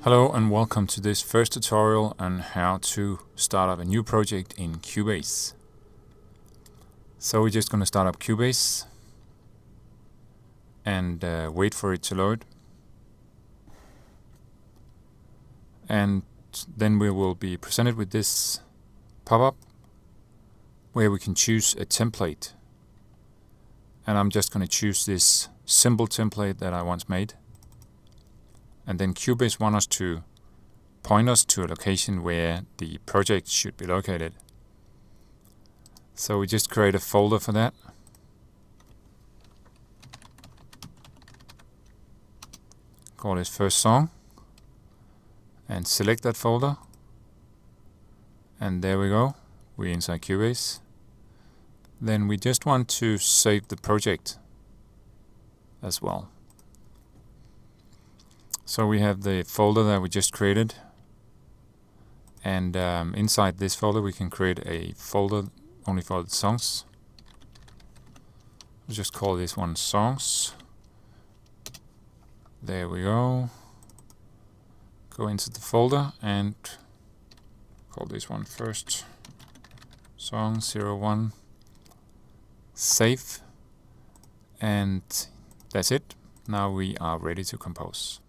Hello and welcome to this first tutorial on how to start up a new project in CUBASE. So we're just going to start up CUBASE and wait for it to load. And then we will be presented with this pop-up where we can choose a template. And I'm just going to choose this simple template that I once made. And then CUBASE wants us to point us to a location where the project should be located. So we just create a folder for that. Call it first song. And select that folder. And there we go. We're inside CUBASE. Then we just want to save the project as well. So we have the folder that we just created, and inside this folder we can create a folder only for the songs. We'll just call this one songs. There we go. Go into the folder and call this one first song 01. Save, and that's it. Now we are ready to compose.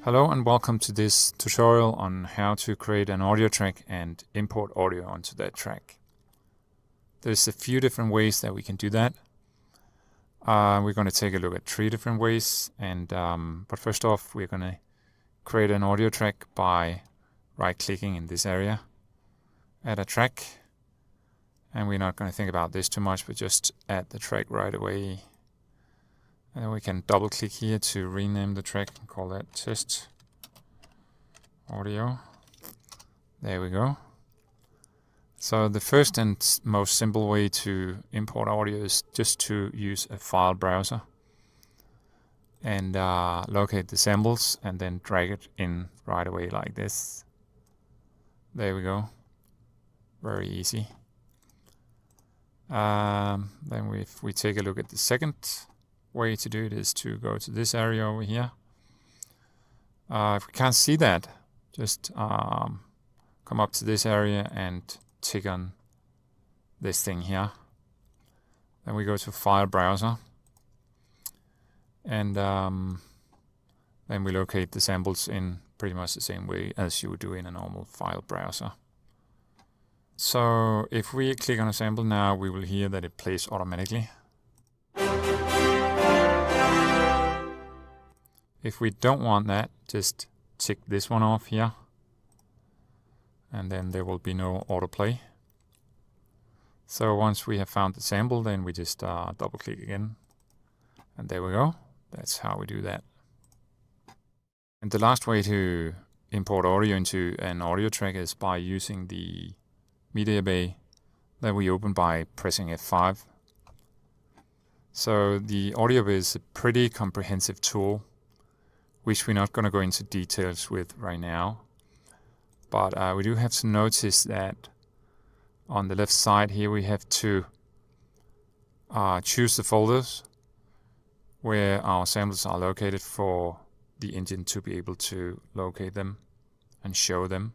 Hello and welcome to this tutorial on how to create an audio track and import audio onto that track. There's a few different ways that we can do that. We're going to take a look at 3 different ways, and but first off we're going to create an audio track by right-clicking in this area, add a track, and we're not going to think about this too much, but just add the track right away. And then we can double click here to rename the track and call that test audio. There we go. So the first and most simple way to import audio is just to use a file browser and locate the samples and then drag it in right away like this. There we go. Very easy. Then if we take a look at the second way to do it is to go to this area over here. If we can't see that, just come up to this area and tick on this thing here. Then we go to File Browser, and then we locate the samples in pretty much the same way as you would do in a normal file browser. So if we click on a sample now, we will hear that it plays automatically. If we don't want that, just tick this one off here, and then there will be no autoplay. So once we have found the sample, then we just double click again, and there we go. That's how we do that. And the last way to import audio into an audio track is by using the media bay that we open by pressing F5. So the audio bay is a pretty comprehensive tool, which we're not going to go into details with right now. But we do have to notice that on the left side here we have to choose the folders where our samples are located for the engine to be able to locate them and show them,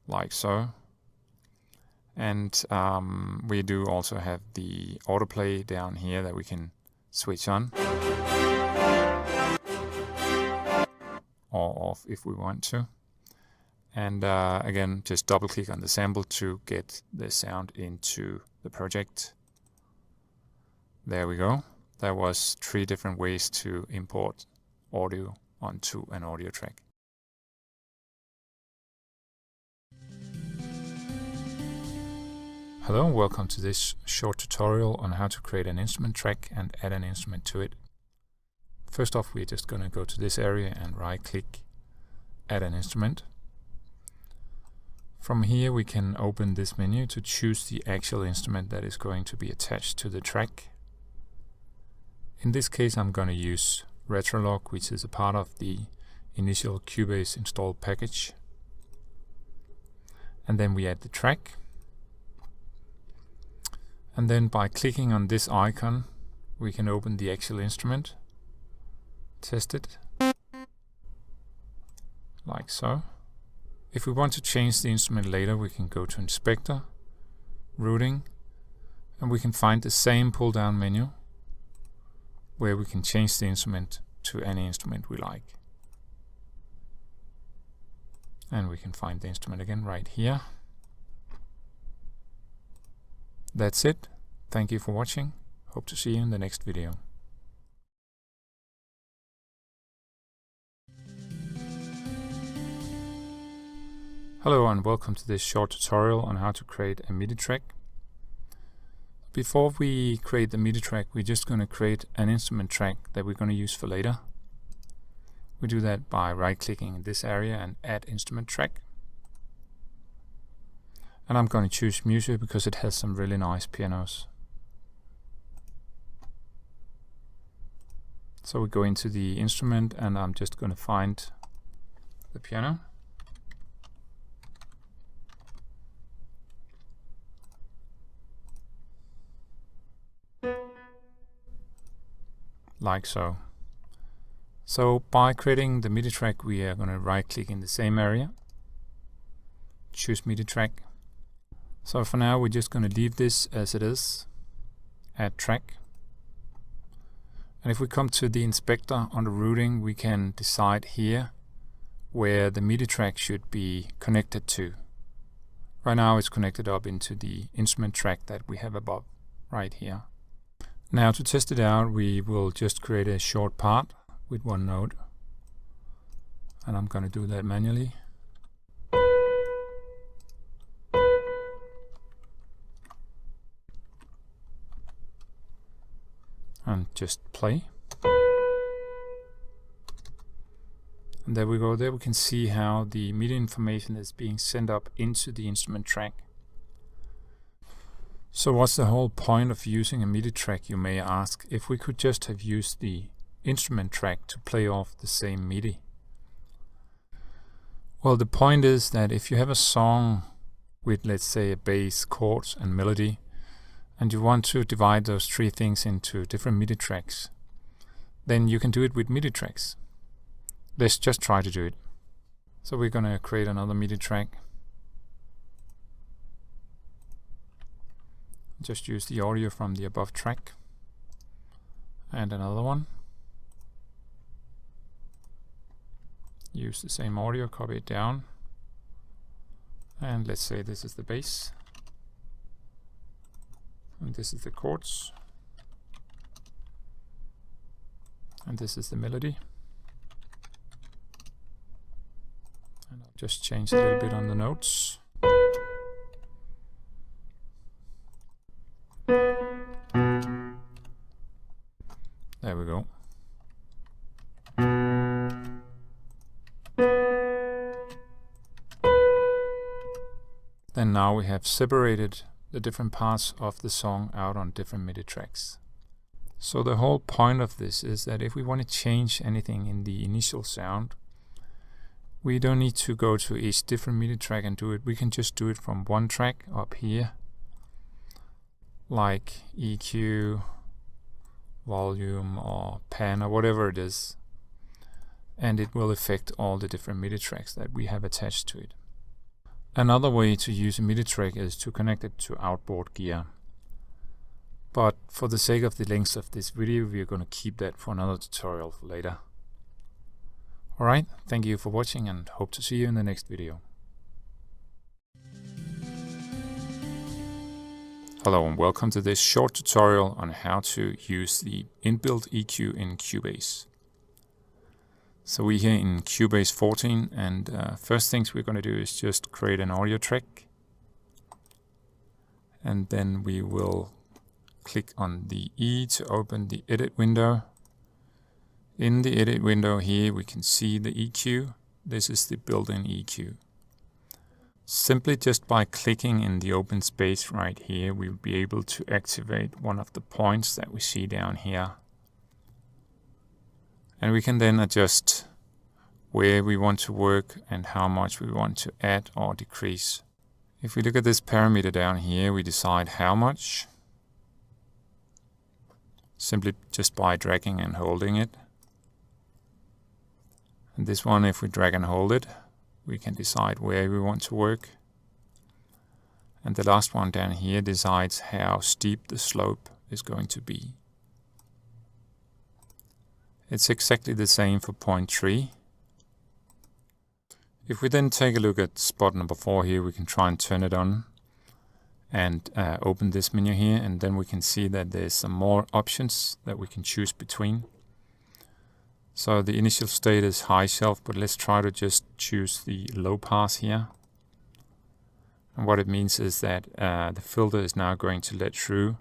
like so. And we do also have the autoplay down here that we can switch on or off if we want to. And again, just double click on the sample to get the sound into the project. There we go. That was 3 different ways to import audio onto an audio track. Hello and welcome to this short tutorial on how to create an instrument track and add an instrument to it. First off, we're just going to go to this area and right click, add an instrument. From here we can open this menu to choose the actual instrument that is going to be attached to the track. In this case I'm going to use Retrolog, which is a part of the initial CUBASE installed package. And then we add the track. And then by clicking on this icon, we can open the actual instrument, test it, like so. If we want to change the instrument later, we can go to Inspector, Routing, and we can find the same pull-down menu where we can change the instrument to any instrument we like. And we can find the instrument again right here. That's it. Thank you for watching. Hope to see you in the next video. Hello and welcome to this short tutorial on how to create a MIDI track. Before we create the MIDI track, we're just going to create an instrument track that we're going to use for later. We do that by right-clicking in this area and add instrument track. And I'm going to choose Mooer because it has some really nice pianos. So we go into the instrument and I'm just going to find the piano. Like so. So by creating the MIDI track, we are going to right-click in the same area, choose MIDI track. So for now, we're just going to leave this as it is, add track. And if we come to the inspector under routing, we can decide here where the MIDI track should be connected to. Right now it's connected up into the instrument track that we have above, right here. Now to test it out, we will just create a short part with one note. And I'm going to do that manually. And just play. And there we go. There we can see how the MIDI information is being sent up into the instrument track. So what's the whole point of using a MIDI track, you may ask, if we could just have used the instrument track to play off the same MIDI? Well, the point is that if you have a song with, let's say, a bass, chords and melody, and you want to divide those three things into different MIDI tracks, then you can do it with MIDI tracks. Let's just try to do it. So we're going to create another MIDI track. Just use the audio from the above track and another one. Use the same audio, copy it down, and let's say this is the bass and this is the chords and this is the melody. And I'll just change a little bit on the notes. There we go. Then now we have separated the different parts of the song out on different MIDI tracks. So the whole point of this is that if we want to change anything in the initial sound, we don't need to go to each different MIDI track and do it. We can just do it from one track up here, like EQ, volume or pan or whatever it is, and it will affect all the different MIDI tracks that we have attached to it. Another way to use a MIDI track is to connect it to outboard gear, but for the sake of the length of this video, we are going to keep that for another tutorial for later. Alright, thank you for watching and hope to see you in the next video. Hello and welcome to this short tutorial on how to use the inbuilt EQ in CUBASE. So we're here in CUBASE 14 and first things we're going to do is just create an audio track. And then we will click on the E to open the edit window. In the edit window here we can see the EQ. This is the built-in EQ. Simply just by clicking in the open space right here, we'll be able to activate one of the points that we see down here. And we can then adjust where we want to work and how much we want to add or decrease. If we look at this parameter down here, we decide how much. simply just by dragging and holding it. And this one, if we drag and hold it, we can decide where we want to work. And the last one down here decides how steep the slope is going to be. It's exactly the same for point 3. If we then take a look at spot number 4 here, we can try and turn it on and open this menu here, and then we can see that there's some more options that we can choose between. So the initial state is high shelf, but let's try to just choose the low pass here. And what it means is that the filter is now going to let through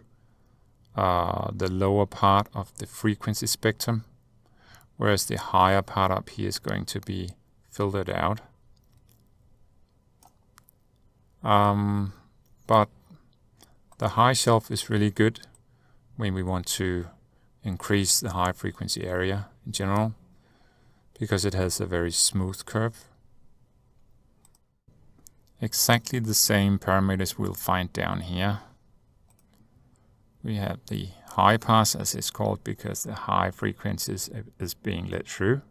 the lower part of the frequency spectrum, whereas the higher part up here is going to be filtered out. But the high shelf is really good when we want to increase the high frequency area in general, because it has a very smooth curve. Exactly the same parameters we'll find down here. We have the high pass, as it's called, because the high frequencies is being let through.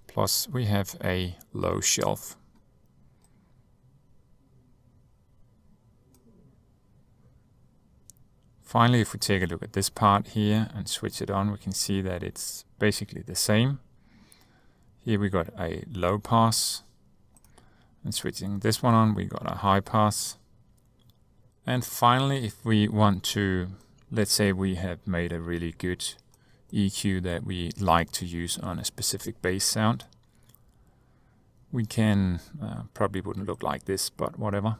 Plus we have a low shelf. Finally, if we take a look at this part here and switch it on, we can see that it's basically the same. Here we got a low pass, and switching this one on, we got a high pass. And finally, if we want to, let's say we have made a really good EQ that we like to use on a specific bass sound, we can, probably wouldn't look like this, but whatever.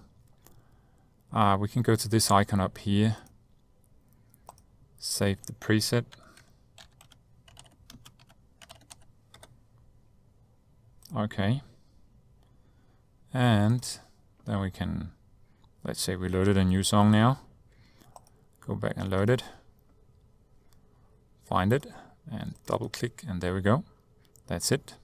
We can go to this icon up here, save the preset, okay, and then we can, let's say we loaded a new song now, go back and load it, find it, and double click, and there we go. That's it.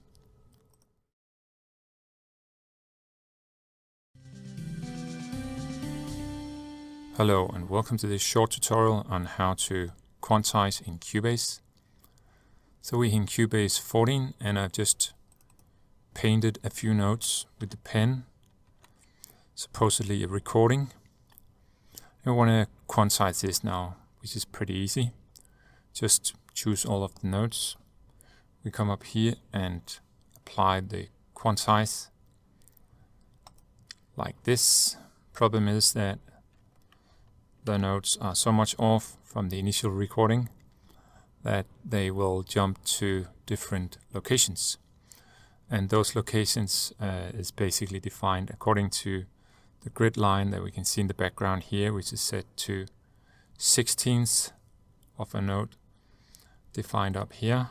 Hello and welcome to this short tutorial on how to quantize in CUBASE. So we're in CUBASE 14 and I've just painted a few notes with the pen, supposedly a recording. And we want to quantize this now, which is pretty easy. Just choose all of the notes. We come up here and apply the quantize like this. Problem is that the notes are so much off from the initial recording that they will jump to different locations. And those locations is basically defined according to the grid line that we can see in the background here, which is set to 16ths of a note defined up here.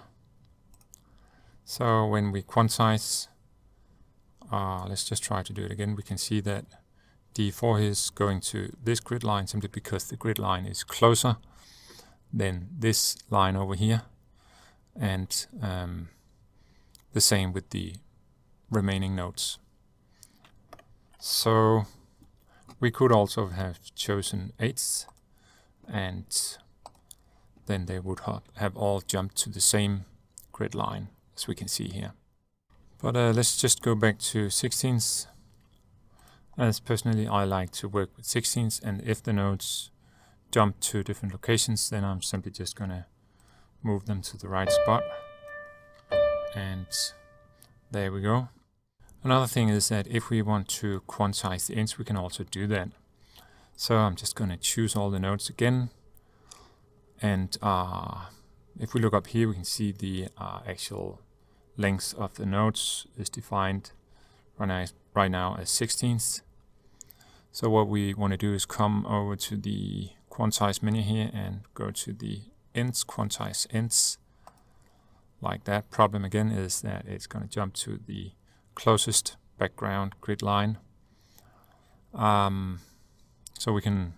So when we quantize, let's just try to do it again, we can see that D4 is going to this grid line simply because the grid line is closer than this line over here, and the same with the remaining notes. So we could also have chosen 8ths, and then they would have all jumped to the same grid line as we can see here. But let's just go back to 16ths. As personally, I like to work with 16ths, and if the notes jump to different locations, then I'm simply just going to move them to the right spot. And there we go. Another thing is that if we want to quantize the inch, we can also do that. So I'm just going to choose all the notes again. And if we look up here, we can see the actual length of the notes is defined right now as 16ths. So what we want to do is come over to the quantize menu here and go to the ends, quantize ends, like that. Problem again is that it's going to jump to the closest background grid line. So we can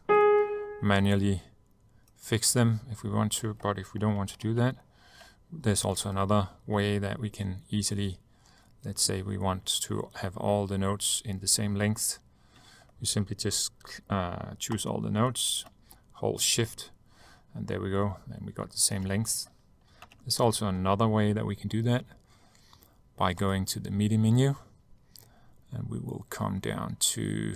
manually fix them if we want to, but if we don't want to do that, there's also another way that we can easily, let's say we want to have all the notes in the same length. We simply just choose all the notes, hold shift, And there we go, then we got the same length. There's also another way that we can do that by going to the MIDI menu, and we will come down to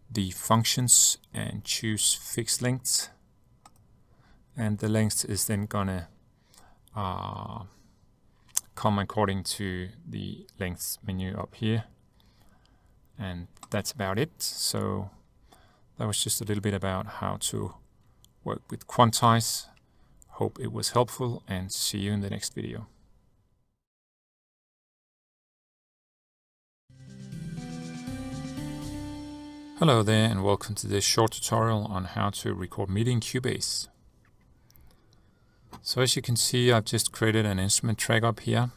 the functions and choose fixed length, and the length is then gonna come according to the length menu up here, and that's about it. So that was just a little bit about how to work with Quantize. Hope it was helpful, and see you in the next video. Hello there, and welcome to this short tutorial on how to record MIDI in CUBASE. So as you can see, I've just created an instrument track up here.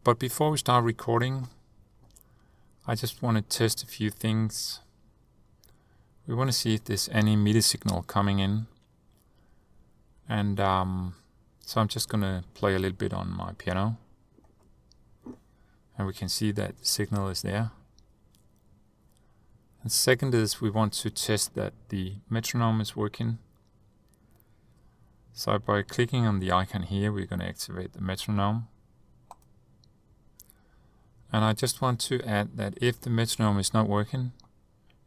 But before we start recording, I just want to test a few things. We want to see if there's any MIDI signal coming in. And so I'm just going to play a little bit on my piano. And we can see that the signal is there. And second is we want to test that the metronome is working. So by clicking on the icon here, we're going to activate the metronome. And I just want to add that if the metronome is not working,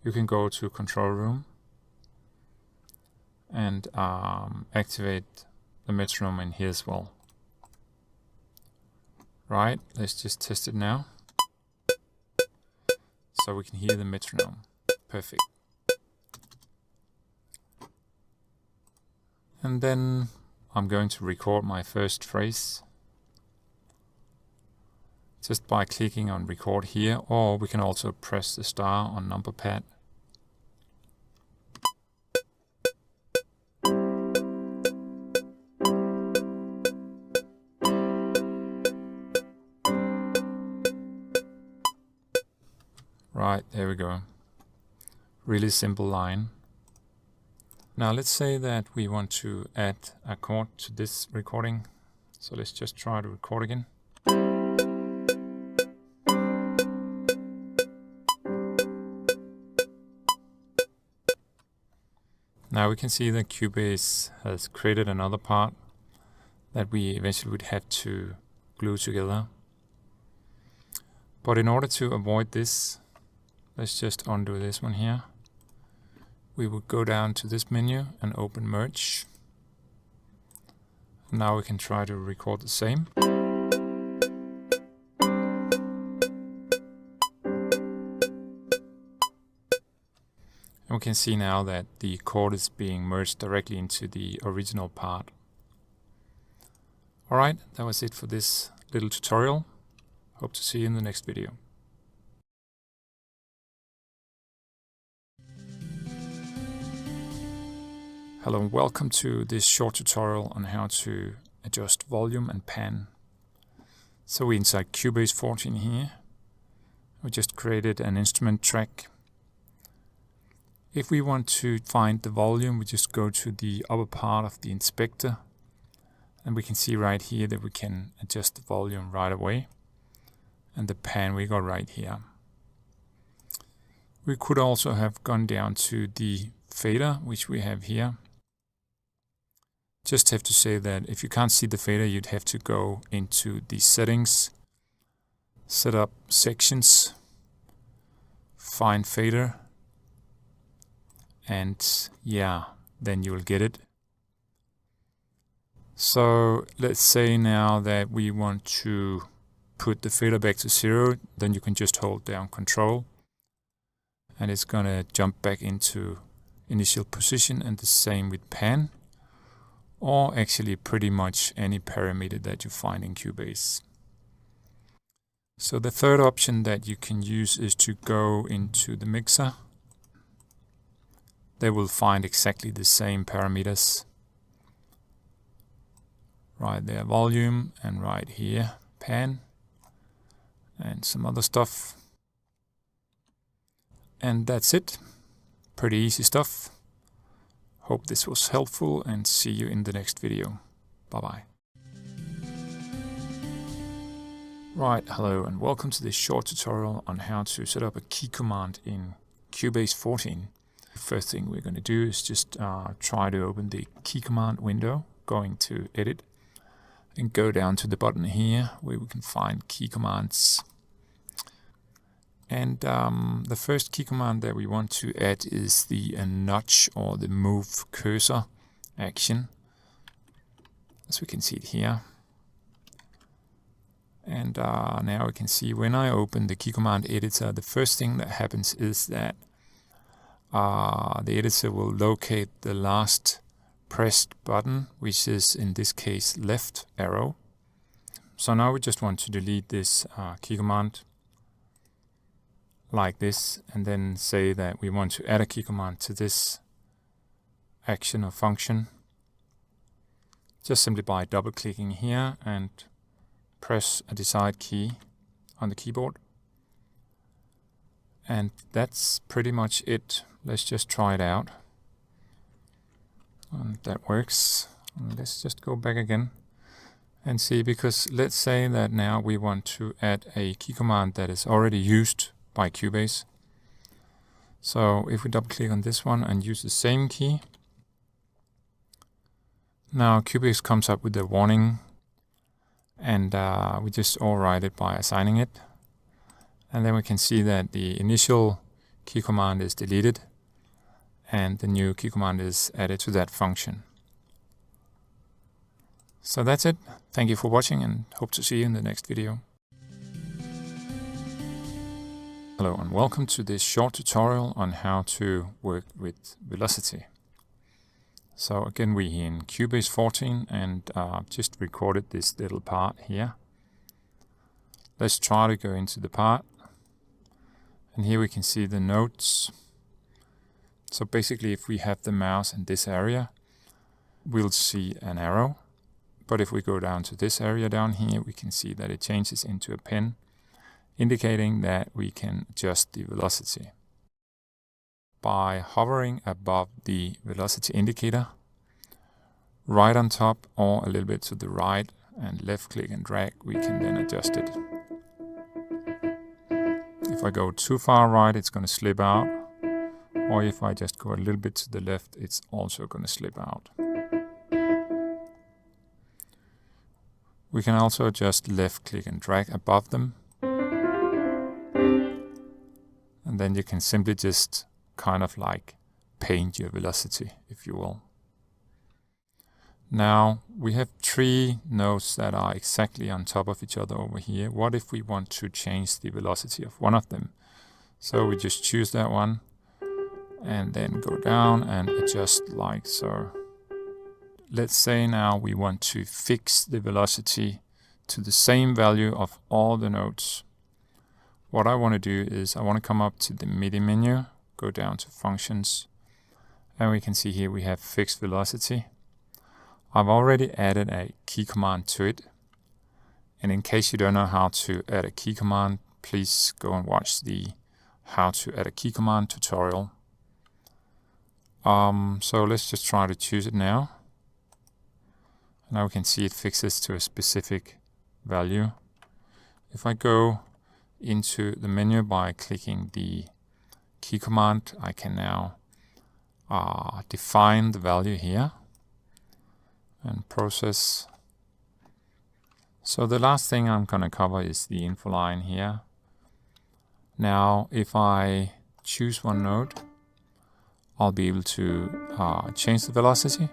you can go to control room and activate the metronome in here as well. Right, let's just test it now. So we can hear the metronome. Perfect. And then I'm going to record my first phrase just by clicking on record here, or we can also press the star on number pad. Right, there we go. Really simple line. Now let's say that we want to add a chord to this recording. So let's just try to record again. Now we can see that CUBASE has created another part that we eventually would have to glue together. But in order to avoid this, let's just undo this one here. We will go down to this menu and open merge. Now we can try to record the same. And we can see now that the chord is being merged directly into the original part. Alright, that was it for this little tutorial. Hope to see you in the next video. Hello and welcome to this short tutorial on how to adjust volume and pan. So we're inside CUBASE 14 here. We just created an instrument track. If we want to find the volume, we just go to the upper part of the inspector, and we can see right here that we can adjust the volume right away. And the pan we got right here. We could also have gone down to the fader, which we have here. Just have to say that if you can't see the fader, you'd have to go into the settings, set up sections, find fader, and yeah, then you will get it. So let's say now that we want to put the fader back to 0, then you can just hold down Control and it's gonna jump back into initial position, and the same with pan, or actually pretty much any parameter that you find in CUBASE. So the third option that you can use is to go into the mixer. They will find exactly the same parameters. Right there, volume, and right here, pan, and some other stuff. And that's it. Pretty easy stuff. Hope this was helpful, and see you in the next video. Bye bye. Right, hello and welcome to this short tutorial on how to set up a key command in CUBASE 14. First thing we're going to do is just try to open the key command window, going to edit and go down to the button here where we can find key commands. And the first key command that we want to add is the nudge or the move cursor action, as we can see it here. And now we can see when I open the key command editor, the first thing that happens is that the editor will locate the last pressed button, which is in this case left arrow. So now we just want to delete this key command like this, and then say that we want to add a key command to this action or function, just simply by double clicking here and press a desired key on the keyboard. And that's pretty much it. Let's just try it out. And that works. And let's just go back again and see, because let's say that now we want to add a key command that is already used by CUBASE. So if we double click on this one and use the same key, now CUBASE comes up with a warning, and we just override it by assigning it. And then we can see that the initial key command is deleted and the new key command is added to that function. So that's it. Thank you for watching and hope to see you in the next video. Hello and welcome to this short tutorial on how to work with velocity. So again, we're here in CUBASE 14 and just recorded this little part here. Let's try to go into the part. And here we can see the notes. So basically, if we have the mouse in this area, we'll see an arrow. But if we go down to this area down here, we can see that it changes into a pen, indicating that we can adjust the velocity. By hovering above the velocity indicator, right on top or a little bit to the right, and left click and drag, we can then adjust it. If I go too far right, it's going to slip out. Or if I just go a little bit to the left, it's also going to slip out. We can also just left click and drag above them. And then you can simply just kind of like paint your velocity, if you will. Now we have 3 nodes that are exactly on top of each other over here. What if we want to change the velocity of one of them? So we just choose that one and then go down and adjust like so. Let's say now we want to fix the velocity to the same value of all the nodes. What I want to do is I want to come up to the MIDI menu, go down to functions, and we can see here we have fixed velocity. I've already added a key command to it. And in case you don't know how to add a key command, please go and watch the how to add a key command tutorial. So let's just try to choose it now. Now we can see it fixes to a specific value. If I go into the menu by clicking the key command, I can now define the value here and process. So the last thing I'm going to cover is the info line here. Now if I choose one node, I'll be able to change the velocity,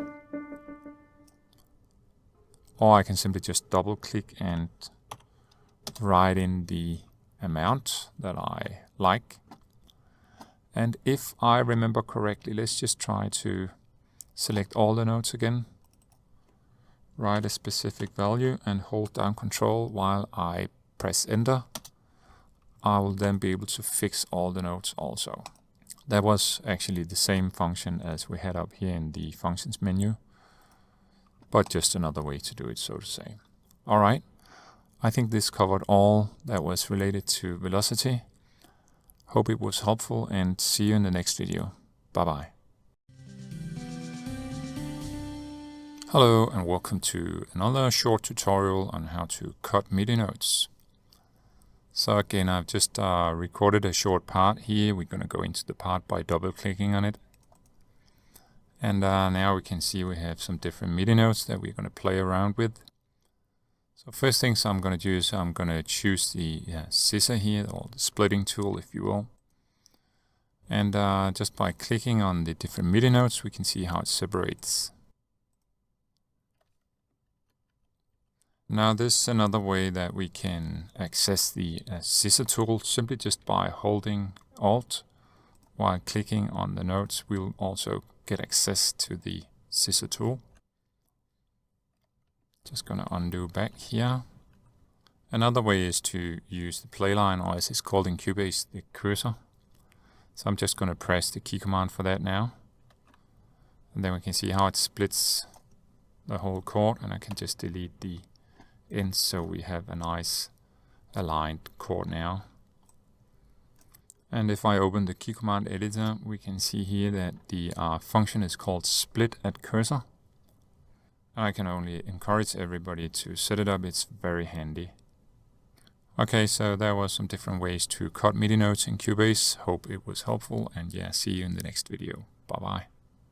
or I can simply just double click and write in the amount that I like. And if I remember correctly, let's just try to select all the nodes again, write a specific value and hold down Control while I press enter. I will then be able to fix all the nodes also. That was actually the same function as we had up here in the functions menu, but just another way to do it, so to say. All right, I think this covered all that was related to velocity. Hope it was helpful and see you in the next video. Bye bye. Hello and welcome to another short tutorial on how to cut MIDI notes. So again, I've just recorded a short part here. We're going to go into the part by double clicking on it. And now we can see we have some different MIDI notes that we're going to play around with. So first things I'm going to do is I'm going to choose the scissor here, or the splitting tool if you will. And just by clicking on the different MIDI notes, we can see how it separates. Now this is another way that we can access the scissor tool, simply just by holding Alt while clicking on the notes. We'll also get access to the scissor tool. Just going to undo back here. Another way is to use the play line, or as it's called in CUBASE, the cursor. So I'm just going to press the key command for that now. And then we can see how it splits the whole chord, and I can just delete the ends so we have a nice aligned chord now. And if I open the key command editor, we can see here that the function is called split at cursor. I can only encourage everybody to set it up, it's very handy. Okay, so there were some different ways to cut MIDI notes in CUBASE. Hope it was helpful, and yeah, see you in the next video. Bye bye.